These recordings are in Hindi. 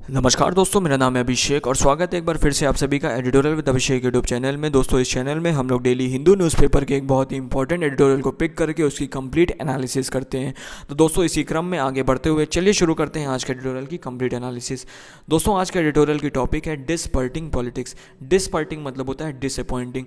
नमस्कार दोस्तों, मेरा नाम है अभिषेक और स्वागत है एक बार फिर से आप सभी का editorial with Abhishek YouTube channel में। दोस्तों, इस चैनल में हम लोग डेली हिंदू न्यूज़पेपर के एक बहुत ही इंपॉर्टेंट एडिटोरियल को पिक करके उसकी कंप्लीट एनालिसिस करते हैं। तो दोस्तों, इसी क्रम में आगे बढ़ते हुए चलिए शुरू करते हैं आज के एडिटोरियल की कंप्लीट एनालिसिस। दोस्तों, आज के एडिटोरियल की टॉपिक है डिसपर्टिंग पॉलिटिक्स। डिसपर्टिंग मतलब होता है डिसअपॉइंटिंग,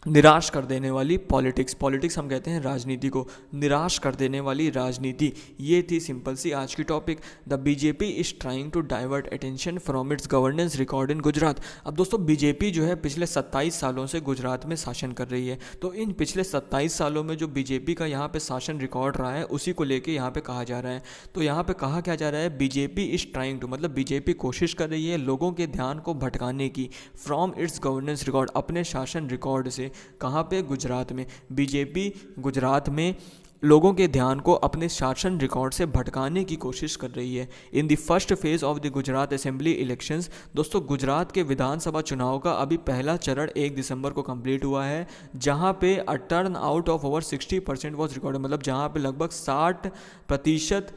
निराश कर देने वाली पॉलिटिक्स। पॉलिटिक्स हम कहते हैं राजनीति को, निराश कर देने वाली राजनीति। ये थी सिंपल सी आज की topic. The BJP is trying to divert attention from its governance record in Gujarat. अब दोस्तों, बीजेपी जो है पिछले 27 सालों से गुजरात में शासन कर रही है। तो इन पिछले 27 सालों में जो बीजेपी का यहाँ पे शासन रिकॉर्ड रहा है उसी को लेके यहाँ पे कहा जा रहा है। तो यहाँ पे कहा क्या जा रहा है, बीजेपी इज ट्राइंग टू, मतलब बीजेपी कोशिश कर रही है लोगों के ध्यान को भटकाने की, फ्रॉम इट्स गवर्नेंस रिकॉर्ड, अपने शासन रिकॉर्ड से। कहाँ पे? गुजरात में। बीजेपी गुजरात में लोगों के ध्यान को अपने शासन रिकॉर्ड से भटकाने की कोशिश कर रही है। In the first phase of the Gujarat assembly elections, दोस्तों गुजरात के विधानसभा चुनाव का अभी पहला चरण 1 दिसंबर को कंप्लीट हुआ है, जहां पे a turn out of over 60% was record, मतलब जहां पे लगभग 60%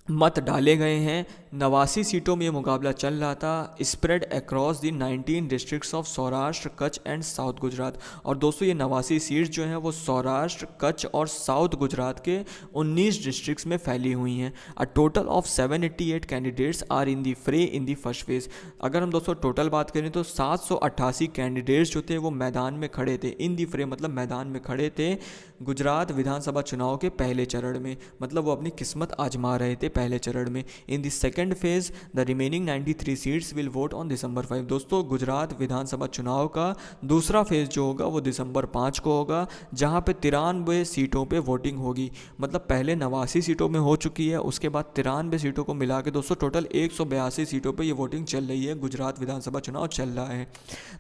मत डाले गए हैं। 89 सीटों में ये मुकाबला चल रहा था, spread across the 19 districts of Saurashtra, Kutch and south Gujarat. और दोस्तों, ये 89 सीट्स जो हैं वो सौराष्ट्र, कच्छ और साउथ गुजरात के 19 डिस्ट्रिक्ट्स में फैली हुई हैं। A total of 788 candidates are in the fray in the first phase. अगर हम दोस्तों टोटल बात करें तो 788 कैंडिडेट्स जो थे वो मैदान में खड़े थे। इन दी फ्रे मतलब मैदान में खड़े थे गुजरात विधानसभा चुनाव के पहले चरण में, मतलब वो अपनी किस्मत आजमा रहे थे पहले चरण में। In the second phase the remaining 93 seats will vote on December 5। दोस्तों, गुजरात विधानसभा चुनाव का दूसरा फेज जो होगा वो दिसंबर 5 को होगा, जहां पे 93 सीटों पे वोटिंग होगी। मतलब पहले 89 सीटों में हो चुकी है, उसके बाद 93 सीटों को मिला के दोस्तों टोटल 182 सीटों पे ये वोटिंग चल रही है। गुजरात विधानसभा चुनाव चल रहा है।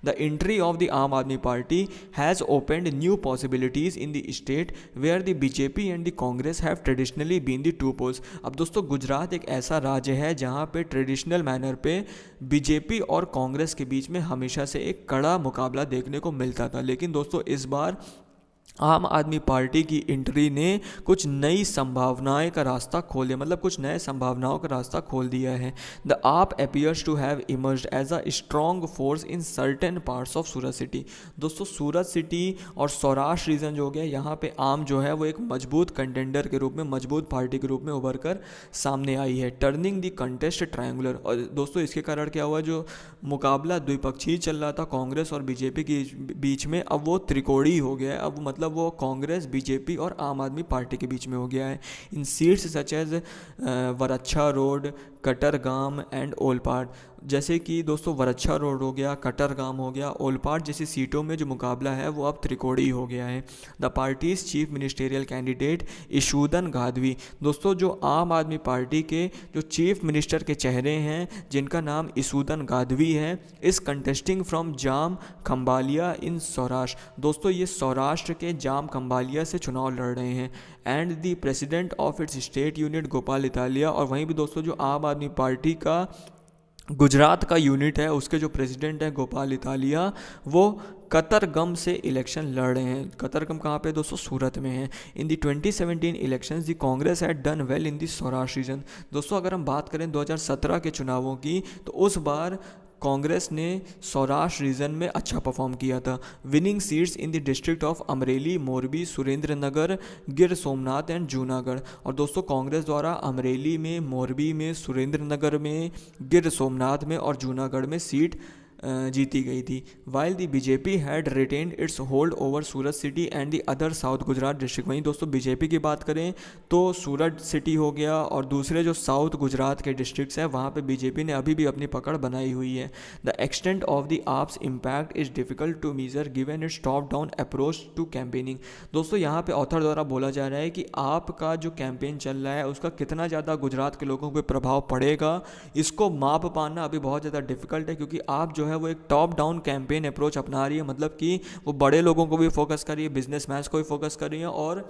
The entry of the Aam Aadmi party has opened new possibilities in the state where the BJP and the Congress have traditionally been the two poles. अब दोस्तों, गुजरात एक ऐसा राज्य है जहां पे ट्रेडिशनल मैनर पे बीजेपी और कांग्रेस के बीच में हमेशा से एक कड़ा मुकाबला देखने को मिलता था। लेकिन दोस्तों, इस बार आम आदमी पार्टी की एंट्री ने कुछ नई संभावनाएं का रास्ता खोल दिया, मतलब कुछ नए संभावनाओं का रास्ता खोल दिया है। The AAP appears to have emerged as a strong force in certain parts of Surat city. दोस्तों, सूरत सिटी और सौराष्ट्र रीजन जो हो गया, यहाँ पे आम जो है वो एक मजबूत कंटेंडर के रूप में, मजबूत पार्टी के रूप में उभर कर सामने आई है, टर्निंग द कंटेस्ट ट्रायंगुलर। और दोस्तों, इसके कारण क्या हुआ, जो मुकाबला द्विपक्षीय चल रहा था कांग्रेस और बीजेपी के बीच में, अब वो त्रिकोणीय हो गया है। अब मतलब वो कांग्रेस, बीजेपी और आम आदमी पार्टी के बीच में हो गया है। In seats such as Varachha road, Katargam and Olpad, जैसे कि दोस्तों वरच्छा रोड हो गया, कटरगाम हो गया, ओलपाड जैसी सीटों में जो मुकाबला है वो अब त्रिकोणीय हो गया है। The party's chief ministerial candidate Isudan Gadhvi, दोस्तों जो आम आदमी पार्टी के जो चीफ मिनिस्टर के चेहरे हैं जिनका नाम ईशूदन गादवी है, इस कंटेस्टिंग फ्रॉम जाम खम्बालिया इन सौराष्ट्र। दोस्तों, ये सौराष्ट्र के जाम खम्बालिया से चुनाव लड़ रहे हैं। And the president of its state unit Gopal Italia, और वहीं भी दोस्तों जो आम आदमी पार्टी का गुजरात का यूनिट है उसके जो प्रेसिडेंट है गोपाल इतालिया, वो कतरगम से इलेक्शन लड़ रहे हैं। कतरगम कहाँ पे दोस्तों? सूरत में है। In the 2017 elections the Congress had done well in the Saurashtra region. दोस्तों, अगर हम बात करें 2017 के चुनावों की, तो उस बार कांग्रेस ने सौराष्ट्र रीजन में अच्छा परफॉर्म किया था, winning seats in the district of Amreli, Morbi, Surendranagar, Gir Somnath and Junagadh. और दोस्तों, कांग्रेस द्वारा अमरेली में, मोरबी में, सुरेंद्र नगर में, गिर सोमनाथ में और जूनागढ़ में सीट जीती गई थी। While the BJP had retained it's hold over Surat city and the other south Gujarat district. वहीं दोस्तों बीजेपी की बात करें तो सूरत सिटी हो गया और दूसरे जो साउथ गुजरात के डिस्ट्रिक्ट्स हैं वहाँ पे बीजेपी ने अभी भी अपनी पकड़ बनाई हुई है। The extent of the AAP's impact is difficult to measure given its top down approach to campaigning. दोस्तों, यहाँ पे ऑथर द्वारा बोला जा रहा है कि आपका जो कैंपेन चल रहा है उसका कितना ज़्यादा गुजरात के लोगों पर प्रभाव पड़ेगा, इसको माप पाना अभी बहुत ज़्यादा डिफिकल्ट है, क्योंकि आप जो है वो एक टॉप डाउन कैंपेन अप्रोच अपना रही है, मतलब कि वो बड़े लोगों को भी फोकस कर रही है, बिजनेसमैन को भी फोकस कर रही है और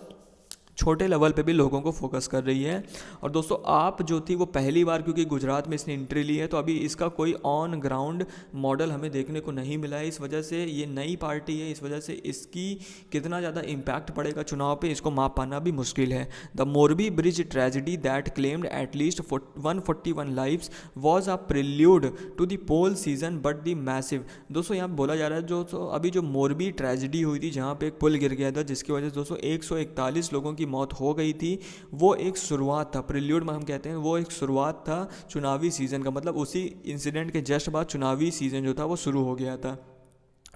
छोटे लेवल पे भी लोगों को फोकस कर रही है। और दोस्तों आप जो थी वो पहली बार, क्योंकि गुजरात में इसने एंट्री ली है, तो अभी इसका कोई ऑन ग्राउंड मॉडल हमें देखने को नहीं मिला है। इस वजह से ये नई पार्टी है, इस वजह से इसकी कितना ज़्यादा इम्पैक्ट पड़ेगा चुनाव पे, इसको माप पाना भी मुश्किल है। The Morbi bridge tragedy that claimed at least 141 lives was a prelude to the poll season but the massive. दोस्तों यहाँ बोला जा रहा है जो अभी जो मोरबी ट्रेजिडी हुई थी जहाँ पे एक पुल गिर गया था, जिसकी वजह से दोस्तों 141 लोगों की मौत हो गई थी, वो एक शुरुआत था, प्रिल्यूड में हम कहते हैं, वो एक शुरुआत था चुनावी सीजन का। मतलब उसी इंसिडेंट के जस्ट बाद चुनावी सीजन जो था वो शुरू हो गया था।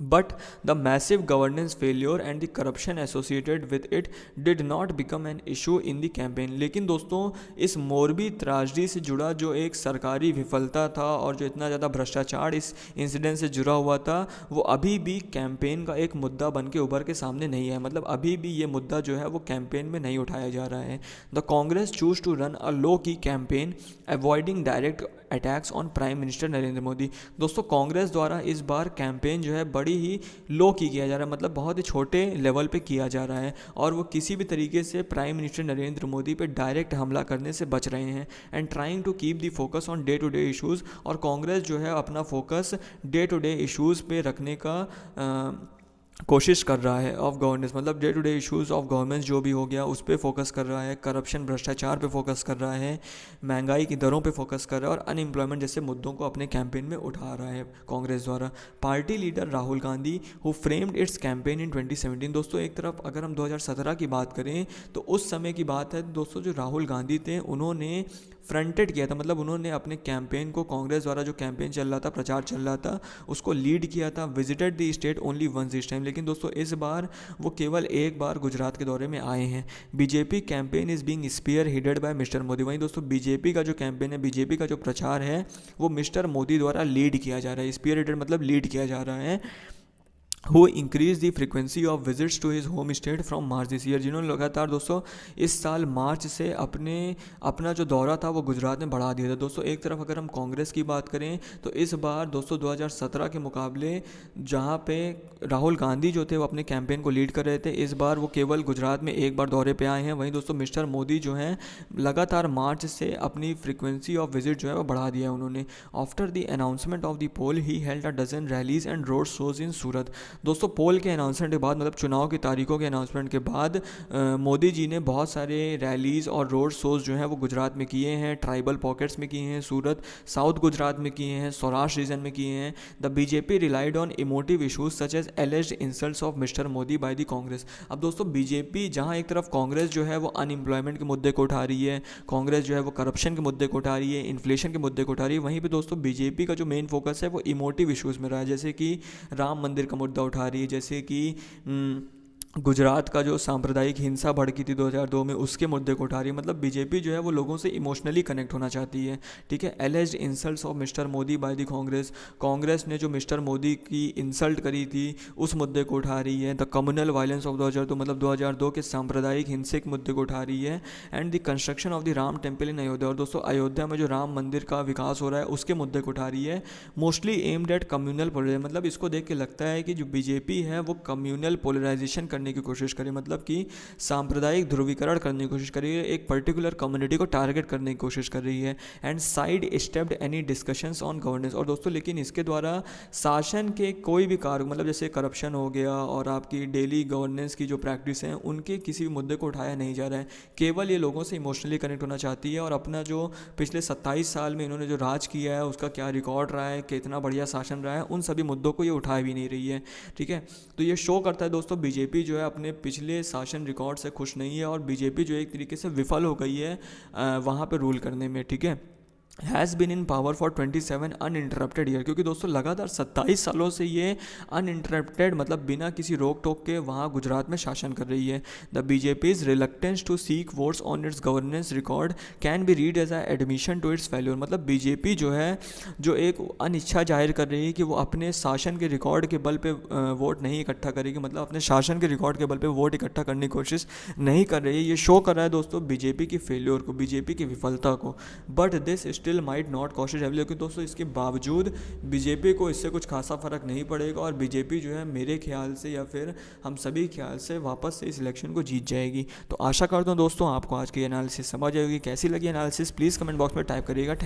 But the massive governance failure and the corruption associated with it did not become an issue in the campaign। लेकिन दोस्तों इस मोरबी त्रासदी से जुड़ा जो एक सरकारी विफलता था और जो इतना ज़्यादा भ्रष्टाचार इस इंसिडेंट से जुड़ा हुआ था, वो अभी भी कैंपेन का एक मुद्दा बन के उभर के सामने नहीं है। मतलब अभी भी ये मुद्दा जो है वो कैंपेन में नहीं उठाया जा रहा है। The Congress choose to run a low key campaign avoiding direct attacks on prime minister Narendra Modi. दोस्तों कांग्रेस द्वारा इस बार कैंपेन जो है बड़ी ही लो की किया जा रहा है, मतलब बहुत ही छोटे लेवल पे किया जा रहा है, और वो किसी भी तरीके से प्राइम मिनिस्टर नरेंद्र मोदी पे डायरेक्ट हमला करने से बच रहे हैं। And trying to keep the focus on day to day issues. और कांग्रेस जो है अपना focus day to day issues पे रखने का कोशिश कर रहा है ऑफ गवर्नेंस, मतलब day to day issues of governance जो भी हो गया उस पर फोकस कर रहा है, करप्शन भ्रष्टाचार पे फोकस कर रहा है, महंगाई की दरों पे फोकस कर रहा है और अनएम्प्लॉयमेंट जैसे मुद्दों को अपने कैंपेन में उठा रहा है कांग्रेस द्वारा। Party leader Rahul Gandhi who framed it's campaign in 2017। दोस्तों एक तरफ अगर हम 2017 की बात करें तो उस समय की बात है दोस्तों, जो राहुल गांधी थे उन्होंने फ्रंटेड किया था, मतलब उन्होंने अपने कैंपेन को, कांग्रेस द्वारा जो कैंपेन चल रहा था, प्रचार चल रहा था, उसको लीड किया था। Visited the state only once this time. लेकिन दोस्तों इस बार वो केवल एक बार गुजरात के दौरे में आए हैं। BJP campaign is being spearheaded by mister Modi. वहीं दोस्तों बीजेपी का जो कैंपेन है, बीजेपी का जो प्रचार है वो मिस्टर मोदी द्वारा लीड किया जा रहा है। स्पीयर हेडेड मतलब लीड किया जा रहा है। Who increase the frequency of visits to his home state from March this year. जिन्होंने लगातार दोस्तों इस साल मार्च से अपना जो दौरा था वो गुजरात में बढ़ा दिया था। दोस्तों एक तरफ अगर हम कांग्रेस की बात करें तो इस बार दोस्तों 2017 के मुकाबले जहां पे राहुल गांधी जो थे वो अपने कैंपेन को लीड कर रहे थे, इस बार वो केवल गुजरात में एक बार दौरे पे आए हैं। वहीं दोस्तों मिस्टर मोदी जो हैं लगातार मार्च से अपनी फ्रिक्वेंसी ऑफ विजिट जो है वो बढ़ा दिया है उन्होंने। After the announcement of the poll he held a dozen rallies and road shows in Surat. दोस्तों पोल के अनाउंसमेंट के बाद, मतलब चुनाव की तारीखों के अनाउंसमेंट के बाद मोदी जी ने बहुत सारे रैलीज़ और रोड शोज़ जो हैं वो गुजरात में किए हैं, ट्राइबल पॉकेट्स में किए हैं, सूरत साउथ गुजरात में किए हैं, सौराष्ट्र रीजन में किए हैं। The BJP relied on emotive issues such as alleged insults of mister Modi by the Congress. अब दोस्तों बीजेपी जहां एक तरफ कांग्रेस जो है वो अनएम्प्लॉयमेंट के मुद्दे को उठा रही है, कांग्रेस जो है वो करप्शन के मुद्दे को उठा रही है, इन्फ्लेशन के मुद्दे को उठा रही है, वहीं पर दोस्तों बीजेपी का जो मेन फोकस है वो इमोटिव इशूज़ में रहा है, जैसे कि राम मंदिर का मुद्दा उठा रही है, जैसे कि गुजरात का जो सांप्रदायिक हिंसा भड़की थी 2002 में उसके मुद्दे को उठा रही है। मतलब बीजेपी जो है वो लोगों से इमोशनली कनेक्ट होना चाहती है। ठीक है, एलिज्ड insults of mister Modi by the Congress. Congress ने जो मिस्टर मोदी की इंसल्ट करी थी उस मुद्दे को उठा रही है। द कम्युनल वायलेंस ऑफ 2002, मतलब 2002 के सांप्रदायिक हिंसे के मुद्दे को उठा रही है। And the construction of the Ram temple in Ayodhya. और दोस्तों अयोध्या में जो राम मंदिर का विकास हो रहा है उसके मुद्दे को उठा रही है। Mostly aimed at communal polarisation. मतलब इसको देख के लगता है कि जो बीजेपी है वो कम्युनल पोलराइजेशन करने की कोशिश करी, मतलब कि सांप्रदायिक ध्रुवीकरण करने की कोशिश कर रही है, एक पर्टिकुलर कम्युनिटी को टारगेट करने की कोशिश कर रही है। And side stepped any discussions on governance. और दोस्तों लेकिन इसके द्वारा शासन के कोई भी कार्य, मतलब जैसे करप्शन हो गया और आपकी डेली गवर्नेंस की जो प्रैक्टिस हैं उनके किसी भी मुद्दे को उठाया नहीं जा रहा है। केवल ये लोगों से इमोशनली कनेक्ट होना चाहती है और अपना जो पिछले 27 साल में इन्होंने जो राज किया है उसका क्या रिकॉर्ड रहा है, कितना बढ़िया शासन रहा है, उन सभी मुद्दों को ये उठा भी नहीं रही है। ठीक है, तो ये शो करता है दोस्तों बीजेपी जो है अपने पिछले शासन रिकॉर्ड से खुश नहीं है और बीजेपी जो एक तरीके से विफल हो गई है वहाँ पे रूल करने में। ठीक है, has been in power for 27 uninterrupted year. क्योंकि दोस्तों लगातार 27 सालों से ये अनइंटरप्टेड, मतलब बिना किसी रोक टोक के वहाँ गुजरात में शासन कर रही है। The BJP's reluctance to seek votes on its governance record can be read as a admission to its failure. मतलब बीजेपी जो है जो एक अनिच्छा जाहिर कर रही है कि वो अपने शासन के रिकॉर्ड के बल पे वोट नहीं इकट्ठा करेगी, मतलब अपने शासन के रिकॉर्ड के बल पे वोट इकट्ठा करने की कोशिश नहीं कर रही है। ये शो कर रहा है दोस्तों बीजेपी की फेल्योर को, बीजेपी की विफलता को। But this still might not cost heavily, लेकिन दोस्तों इसके बावजूद बीजेपी को इससे कुछ खासा फ़र्क नहीं पड़ेगा और बीजेपी जो है मेरे ख्याल से या फिर हम सभी ख्याल से वापस से इस इलेक्शन को जीत जाएगी। तो आशा करता हूँ दोस्तों आपको आज की एनालिसिस समझ आएगी। कैसी लगी एनालिसिस प्लीज़ कमेंट बॉक्स में टाइप करिएगा। थैंक